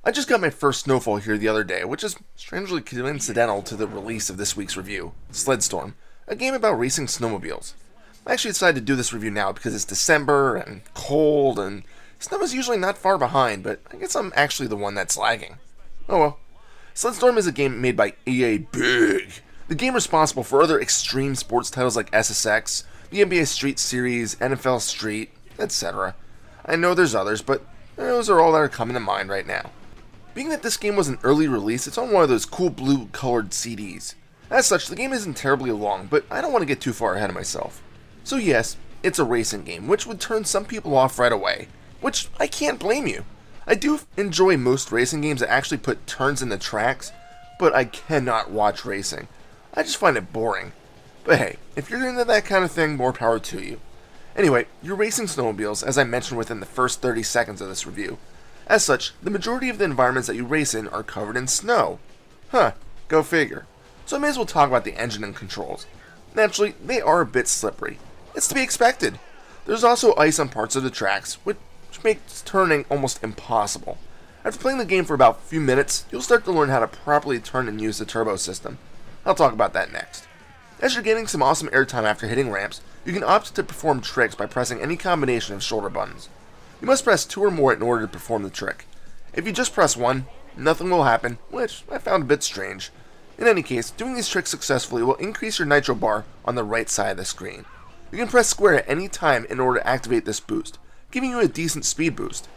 I just got my first snowfall here the other day, which is strangely coincidental to the release of this week's review, Sled Storm, a game about racing snowmobiles. I actually decided to do this review now because it's December and cold and snow is usually not far behind, but I guess I'm actually the one that's lagging. Oh well. Sled Storm is a game made by EA Big, the game responsible for other extreme sports titles like SSX, the NBA Street Series, NFL Street, etc. I know there's others, but those are all that are coming to mind right now. Being that this game was an early release, it's on one of those cool blue colored CDs. As such, the game isn't terribly long, but I don't want to get too far ahead of myself. So yes, it's a racing game, which would turn some people off right away, which I can't blame you. I do enjoy most racing games that actually put turns in the tracks, but I cannot watch racing. I just find it boring. But hey, if you're into that kind of thing, more power to you. Anyway, you're racing snowmobiles, as I mentioned within the first 30 seconds of this review. As such, the majority of the environments that you race in are covered in snow. Huh, go figure. So I may as well talk about the engine and controls. Naturally, they are a bit slippery. It's to be expected. There's also ice on parts of the tracks, which makes turning almost impossible. After playing the game for about a few minutes, you'll start to learn how to properly turn and use the turbo system. I'll talk about that next. As you're getting some awesome airtime after hitting ramps, you can opt to perform tricks by pressing any combination of shoulder buttons. You must press 2 or more in order to perform the trick. If you just press 1, nothing will happen, which I found a bit strange. In any case, doing these tricks successfully will increase your nitro bar on the right side of the screen. You can press square at any time in order to activate this boost, giving you a decent speed boost.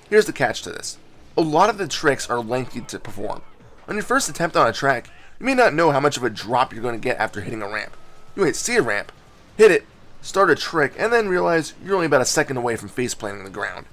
Here's the catch to this. A lot of the tricks are lengthy to perform. On your first attempt on a track, you may not know how much of a drop you're going to get after hitting a ramp. You might see a ramp, hit it, start a trick, and then realize you're only about a second away from faceplanting the ground.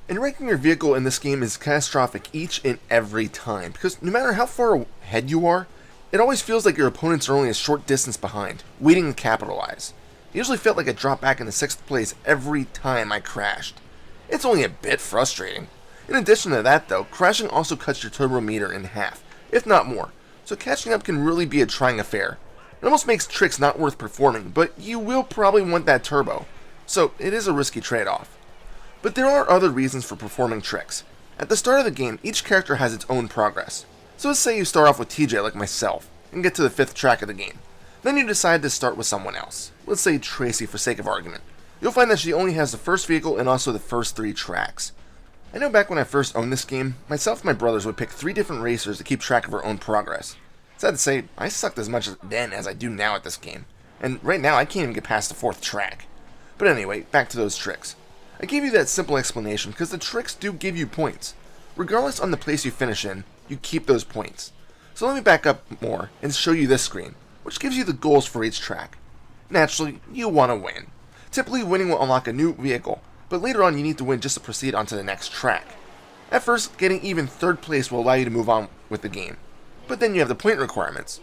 And ranking your vehicle in this game is catastrophic each and every time, because no matter how far ahead you are, it always feels like your opponents are only a short distance behind, waiting to capitalize. It usually felt like I dropped back into 6th place every time I crashed. It's only a bit frustrating. In addition to that though, crashing also cuts your turbo meter in half, if not more, so catching up can really be a trying affair. It almost makes tricks not worth performing, but you will probably want that turbo, so it is a risky trade-off. But there are other reasons for performing tricks. At the start of the game, each character has its own progress. So let's say you start off with TJ like myself, and get to the 5th track of the game. Then you decide to start with someone else. Let's say Tracy for sake of argument. You'll find that she only has the first vehicle and also the first 3 tracks. I know back when I first owned this game, myself and my brothers would pick 3 different racers to keep track of our own progress. Sad to say, I sucked as much then as I do now at this game, and right now I can't even get past the 4th track. But anyway, back to those tricks. I gave you that simple explanation because the tricks do give you points. Regardless on the place you finish in, you keep those points. So let me back up more and show you this screen, which gives you the goals for each track. Naturally, you want to win. Typically winning will unlock a new vehicle, but later on you need to win just to proceed onto the next track. At first, getting even 3rd place will allow you to move on with the game. But then you have the point requirements.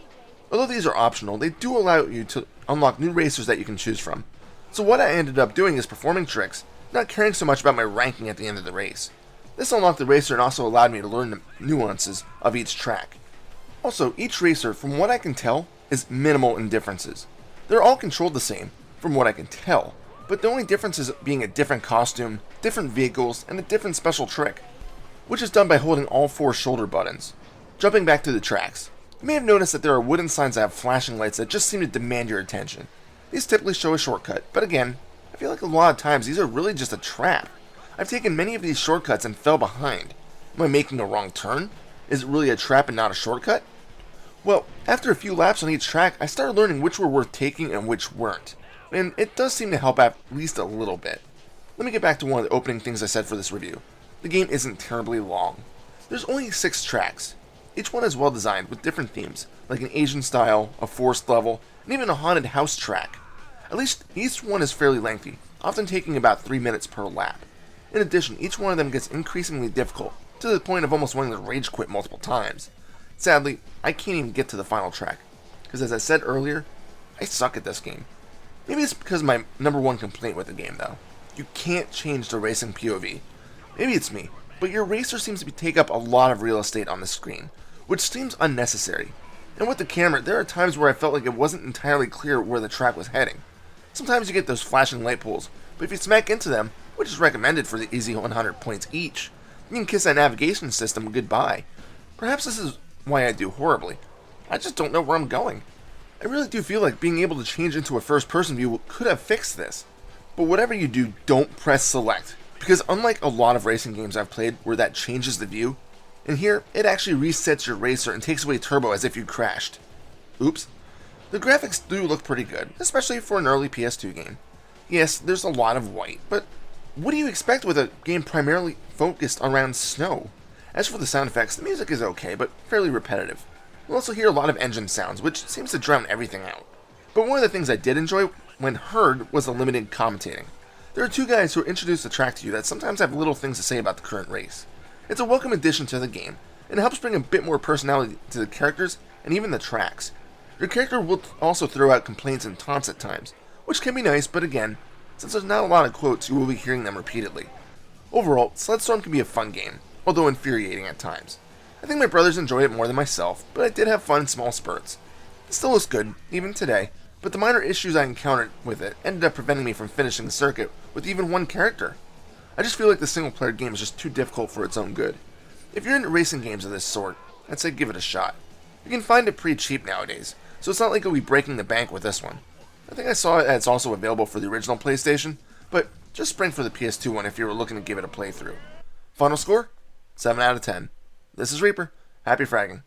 Although these are optional, they do allow you to unlock new racers that you can choose from. So what I ended up doing is performing tricks, not caring so much about my ranking at the end of the race. This unlocked the racer and also allowed me to learn the nuances of each track. Also, each racer, from what I can tell, is minimal in differences. They're all controlled the same, from what I can tell, but the only difference is being a different costume, different vehicles, and a different special trick, which is done by holding all 4 shoulder buttons. Jumping back to the tracks, you may have noticed that there are wooden signs that have flashing lights that just seem to demand your attention. These typically show a shortcut, but again, I feel like a lot of times these are really just a trap. I've taken many of these shortcuts and fell behind. Am I making a wrong turn? Is it really a trap and not a shortcut? Well, after a few laps on each track, I started learning which were worth taking and which weren't, and it does seem to help out at least a little bit. Let me get back to one of the opening things I said for this review. The game isn't terribly long. There's only 6 tracks. Each one is well designed with different themes, like an Asian style, a forest level, and even a haunted house track. At least each one is fairly lengthy, often taking about 3 minutes per lap. In addition, each one of them gets increasingly difficult, to the point of almost wanting to rage quit multiple times. Sadly, I can't even get to the final track, because as I said earlier, I suck at this game. Maybe it's because of my number one complaint with the game though. You can't change the racing POV. Maybe it's me, but your racer seems to take up a lot of real estate on the screen, which seems unnecessary. And with the camera, there are times where I felt like it wasn't entirely clear where the track was heading. Sometimes you get those flashing light poles, but if you smack into them, which is recommended for the easy 100 points each, You can kiss that navigation system goodbye. Perhaps this is why I do horribly. I just don't know where I'm going. I really do feel like being able to change into a first-person view could have fixed this. But whatever you do, don't press select, because unlike a lot of racing games I've played where that changes the view, in here, it actually resets your racer and takes away turbo as if you crashed. Oops. The graphics do look pretty good, especially for an early PS2 game. Yes, there's a lot of white, but what do you expect with a game primarily focused around snow? As for the sound effects, the music is okay, but fairly repetitive. You'll also hear a lot of engine sounds, which seems to drown everything out. But one of the things I did enjoy when heard was the limited commentating. There are two guys who introduce the track to you that sometimes have little things to say about the current race. It's a welcome addition to the game, and it helps bring a bit more personality to the characters and even the tracks. Your character will also throw out complaints and taunts at times, which can be nice, but again, since there's not a lot of quotes, you will be hearing them repeatedly. Overall, Sled Storm can be a fun game, although infuriating at times. I think my brothers enjoyed it more than myself, but I did have fun in small spurts. It still looks good, even today, but the minor issues I encountered with it ended up preventing me from finishing the circuit with even one character. I just feel like the single-player game is just too difficult for its own good. If you're into racing games of this sort, I'd say give it a shot. You can find it pretty cheap nowadays, so it's not like you'll be breaking the bank with this one. I think I saw it's also available for the original PlayStation, but just spring for the PS2 one if you were looking to give it a playthrough. Final score? 7 out of 10. This is Reaper. Happy fragging.